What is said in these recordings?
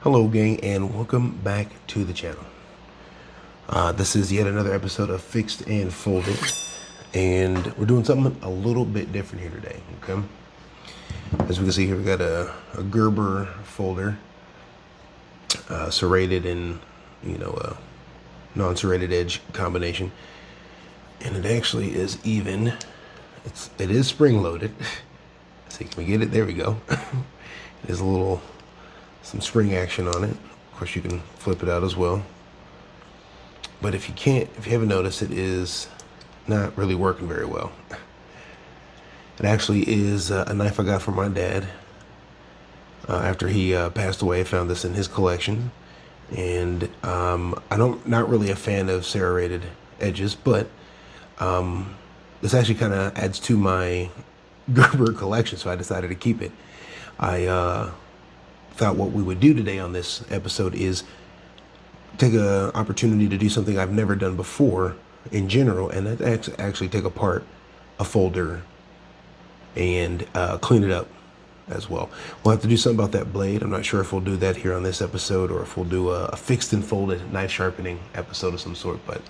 Hello gang, and welcome back to the channel. This is yet another episode of Fixed and Folded, and we're doing something a little bit different here today, okay? As we can see here, we got a Gerber folder, serrated and, a non-serrated edge combination, and it actually is even. It is spring-loaded. See, can we get it? There we go. There's some spring action on it. Of course, you can flip it out as well. But if you haven't noticed, it is not really working very well. It actually is a knife I got from my dad. After he passed away, I found this in his collection. And not really a fan of serrated edges, but this actually kind of adds to my Gerber collection, so I decided to keep it. I thought what we would do today on this episode is take an opportunity to do something I've never done before in general, and that's actually take apart a folder and clean it up as well. We'll have to do something about that blade. I'm not sure if we'll do that here on this episode or if we'll do a fixed and folded knife sharpening episode of some sort. But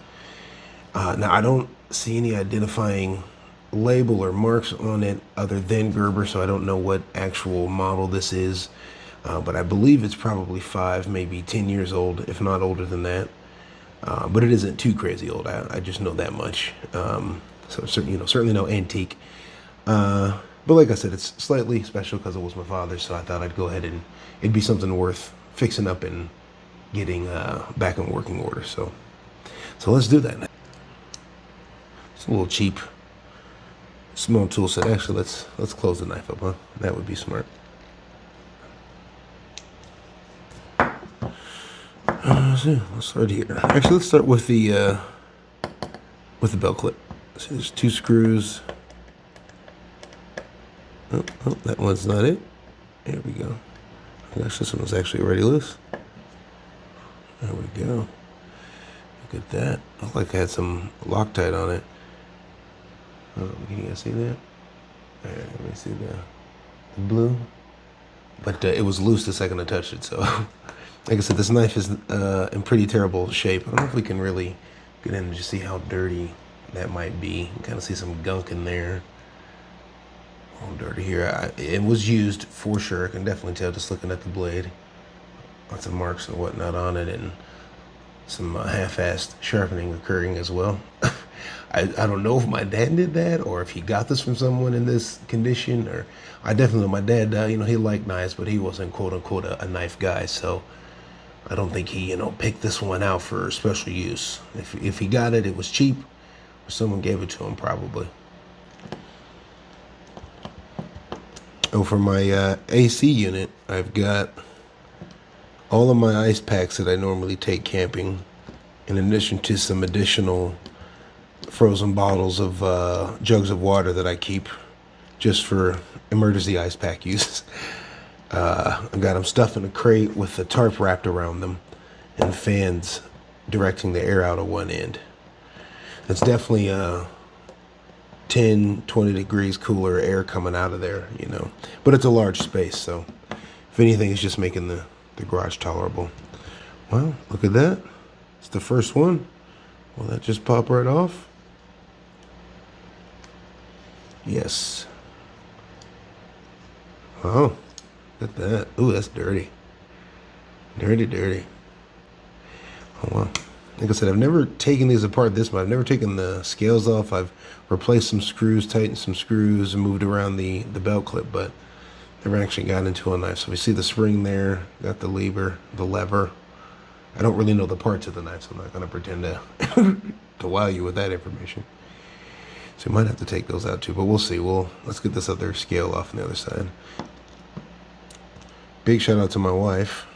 now I don't see any identifying label or marks on it other than Gerber, so I don't know what actual model this is. But I believe it's probably 5, maybe 10 years old, if not older than that. But it isn't too crazy old. I just know that much. So certainly no antique. But like I said, it's slightly special because it was my father's, so I thought I'd go ahead and it'd be something worth fixing up and getting back in working order. So let's do that. It's a little cheap, small tool set. Actually, let's close the knife up, huh? That would be smart. Let's start here. Actually, let's start with the belt clip. So there's 2 screws. Oh, that one's not it. There we go. Oh gosh, this one was actually already loose. There we go. Look at that. Looked like I had some Loctite on it. Oh, can you guys see that? There, let me see the blue. But it was loose the second I touched it, so. Like I said, this knife is in pretty terrible shape. I don't know if we can really get in and just see how dirty that might be. You can kind of see some gunk in there. A little dirty here. It was used for sure. I can definitely tell just looking at the blade. Lots of marks and whatnot on it, and some half-assed sharpening occurring as well. I don't know if my dad did that or if he got this from someone in this condition. Or I definitely know my dad, he liked knives, but he wasn't quote-unquote a knife guy, so I don't think he, picked this one out for special use. If he got it, it was cheap, or someone gave it to him probably. Oh, for my AC unit, I've got all of my ice packs that I normally take camping, in addition to some additional frozen bottles of jugs of water that I keep just for emergency ice pack use. I've got them stuffed in a crate with a tarp wrapped around them and fans directing the air out of one end. It's definitely 10, 20 degrees cooler air coming out of there, But it's a large space, so if anything, it's just making the garage tolerable. Well, look at that. It's the first one. Will that just pop right off? Yes. Oh. Look at that. Ooh, that's dirty. Dirty. Oh, wow. Like I said, I've never taken these apart this much. I've never taken the scales off. I've replaced some screws, tightened some screws, and moved around the belt clip, but never actually got into a knife. So we see the spring there, got the lever. I don't really know the parts of the knife, so I'm not going to pretend to wow you with that information. So we might have to take those out too, but we'll see. Let's get this other scale off on the other side. Big shout out to my wife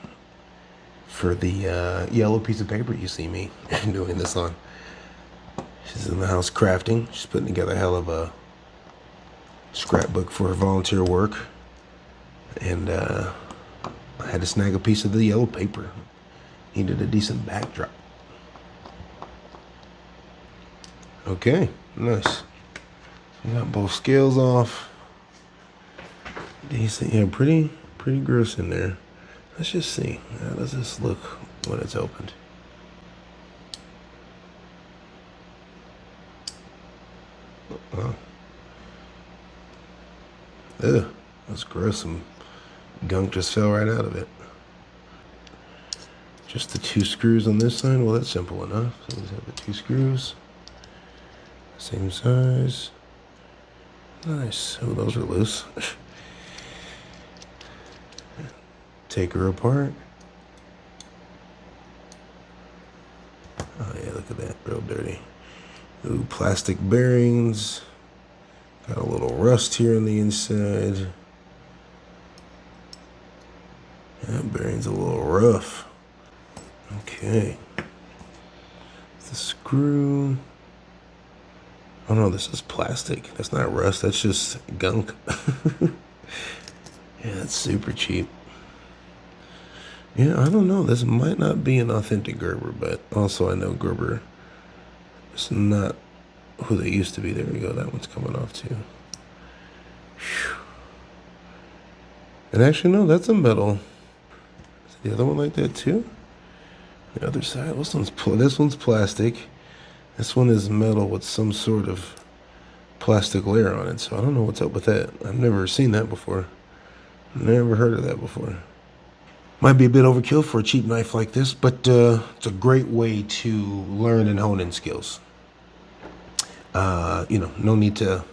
for the yellow piece of paper you see me doing this on. She's in the house crafting. She's putting together a hell of a scrapbook for her volunteer work. And I had to snag a piece of the yellow paper. Needed a decent backdrop. Okay, nice. We got both scales off. Decent, yeah, pretty gross in there. Let's just see. How does this look when it's opened? Oh. Ugh, that's gross. Some gunk just fell right out of it. Just the 2 screws on this side? Well, that's simple enough. So we have the 2 screws. Same size. Nice. Oh, those are loose. Take her apart. Oh yeah, look at that. Real dirty. Ooh, plastic bearings. Got a little rust here on the inside. That bearing's a little rough. Okay. The screw. Oh no, this is plastic. That's not rust, that's just gunk. Yeah, that's super cheap. Yeah, I don't know. This might not be an authentic Gerber, but also I know Gerber is not who they used to be. There we go. That one's coming off too. Whew. And actually, no, that's a metal. Is the other one like that too? The other side. This one's plastic. This one is metal with some sort of plastic layer on it. So I don't know what's up with that. I've never seen that before. Never heard of that before. Might be a bit overkill for a cheap knife like this, but it's a great way to learn and hone in skills. You know, no need to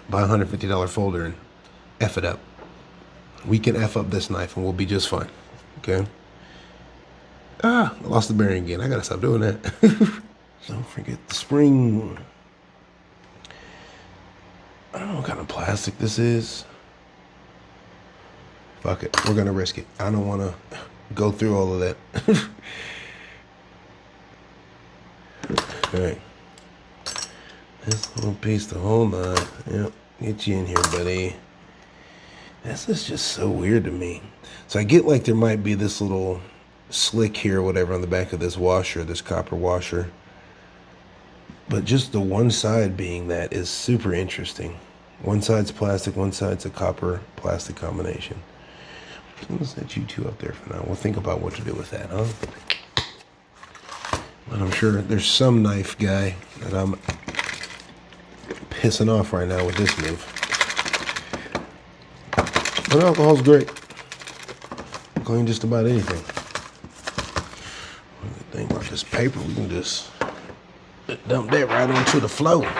buy a $150 folder and F it up. We can F up this knife and we'll be just fine, okay? I lost the bearing again. I gotta stop doing that. Don't forget the spring. I don't know what kind of plastic this is. Fuck it, we're gonna risk it. I don't wanna go through all of that. Okay. This little piece to hold on. Yep, get you in here, buddy. This is just so weird to me. So I get like there might be this little slick here or whatever on the back of this washer, this copper washer. But just the one side being that is super interesting. One side's plastic, one side's a copper plastic combination. I'll set you 2 up there for now. We'll think about what to do with that, huh? But I'm sure there's some knife guy that I'm pissing off right now with this move. But alcohol's great. Clean just about anything. What do you think about this paper? We can just dump that right onto the floor.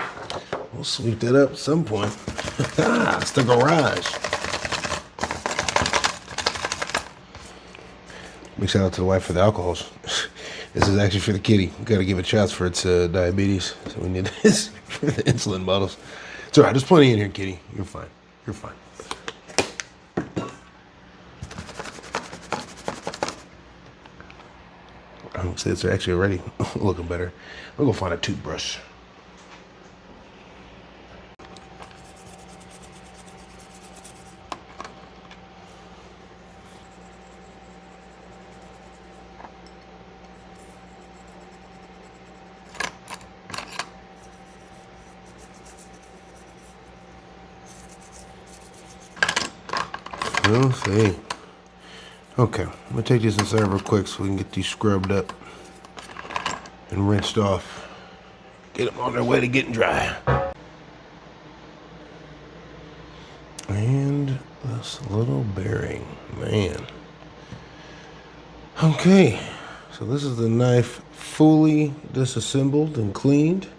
We'll sweep that up at some point. It's the garage. Big shout out to the wife for the alcohols. This is actually for the kitty. We gotta give it shots for its diabetes. So we need this for the insulin bottles. It's alright, there's plenty in here, kitty. You're fine. You're fine. I would say it's actually already looking better. We'll go find a toothbrush. We'll see. Okay, I'm gonna take these inside real quick so we can get these scrubbed up and rinsed off. Get them on their way to getting dry. And this little bearing, man. Okay, so this is the knife fully disassembled and cleaned.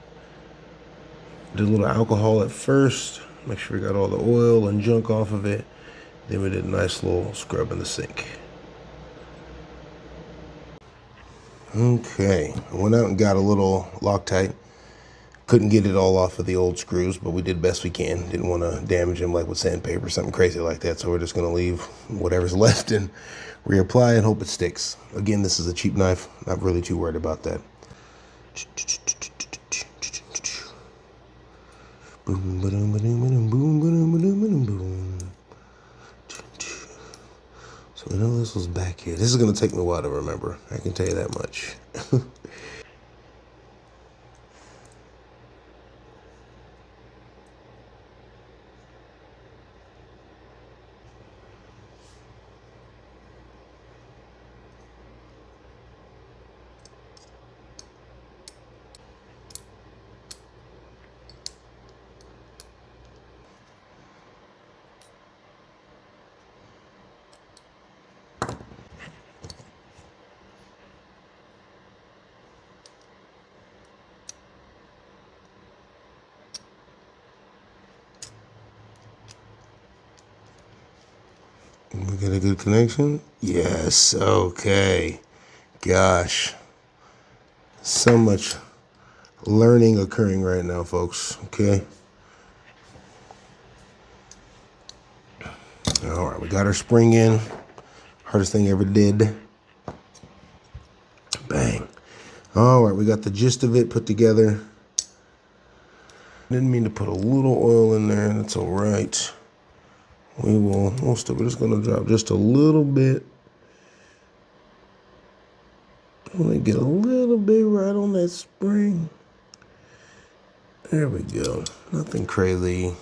Did a little alcohol at first, make sure we got all the oil and junk off of it. Then we did a nice little scrub in the sink. Okay, I went out and got a little Loctite. Couldn't get it all off of the old screws, but we did best we can. Didn't want to damage them like with sandpaper, something crazy like that. So we're just going to leave whatever's left and reapply and hope it sticks. Again, this is a cheap knife. Not really too worried about that. Boom, ba-dum, ba-dum, ba-dum, boom, ba-dum, ba-dum, ba-dum, boom. So we know this was back here. This is going to take me a while to remember. I can tell you that much. We get a good connection? Yes, okay. Gosh. So much learning occurring right now, folks. Okay. All right, we got our spring in. Hardest thing I ever did. Bang. All right, we got the gist of it put together. Didn't mean to put a little oil in there. That's all right. We're just gonna drop just a little bit. I'm gonna get a little bit right on that spring. There we go. Nothing crazy.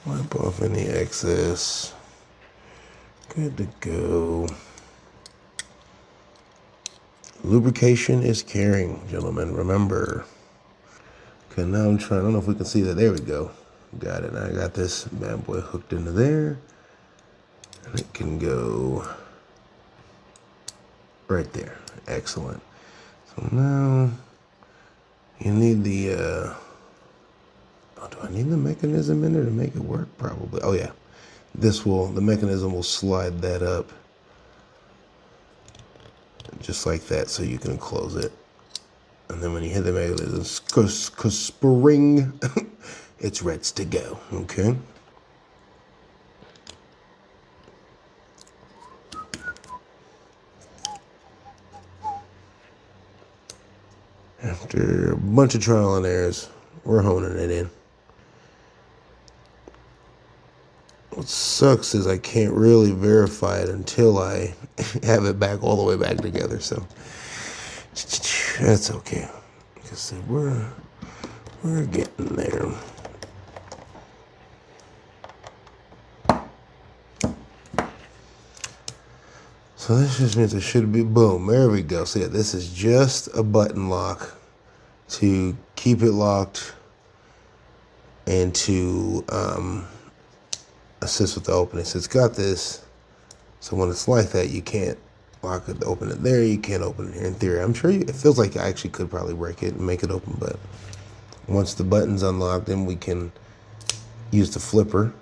Wipe off any excess. Good to go. Lubrication is caring, gentlemen. Remember. Okay, now I'm trying. I don't know if we can see that. There we go. Got it. I got this bad boy hooked into there. And it can go right there. Excellent. So now you need the, do I need the mechanism in there to make it work? Probably. Oh yeah. The mechanism will slide that up just like that so you can close it. And then when you hit the mechanism, spring, it's ready to go, okay? After a bunch of trial and errors, we're honing it in. What sucks is I can't really verify it until I have it back all the way back together, so that's okay. Like I said, we're getting there. So this just means it should be, boom, there we go. So yeah, this is just a button lock to keep it locked and to assist with the opening. So it's got this, so when it's like that, you can't lock it, open it there, you can't open it here in theory. I'm sure it feels like I actually could probably break it and make it open, but once the button's unlocked, then we can use the flipper.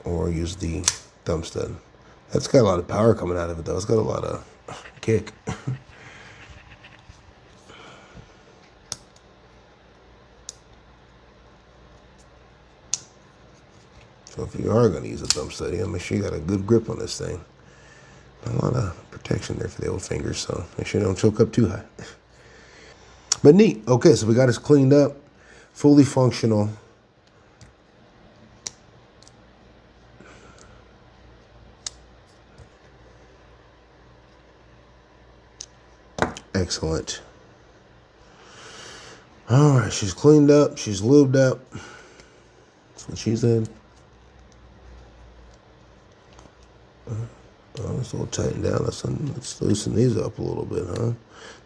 Or use the thumb stud. That's got a lot of power coming out of it though. It's got a lot of kick. So if you are gonna use a thumb stud, make sure you got a good grip on this thing. A lot of protection there for the old fingers, so make sure you don't choke up too high. But neat. Okay, so we got this cleaned up, fully functional. Excellent. All right, she's cleaned up. She's lubed up. That's what she said. Oh, it's all tightened down. Let's loosen these up a little bit, huh?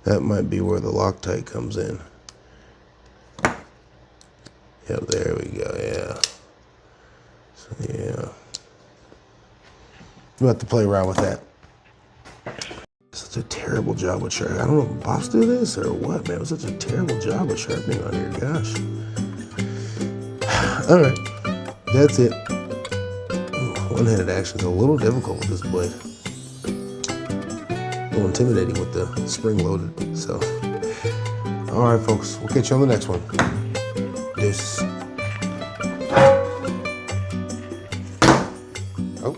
That might be where the Loctite comes in. Yep, there we go, yeah. So, yeah. We'll have to play around with that. Such a terrible job with sharpening. I don't know if boss do this or what, man. It was such a terrible job with sharpening on here, gosh. All right, that's it. One-handed action is a little difficult with this blade. A little intimidating with the spring loaded, so. All right, folks, we'll catch you on the next one. Deuces. Oh,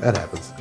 that happens.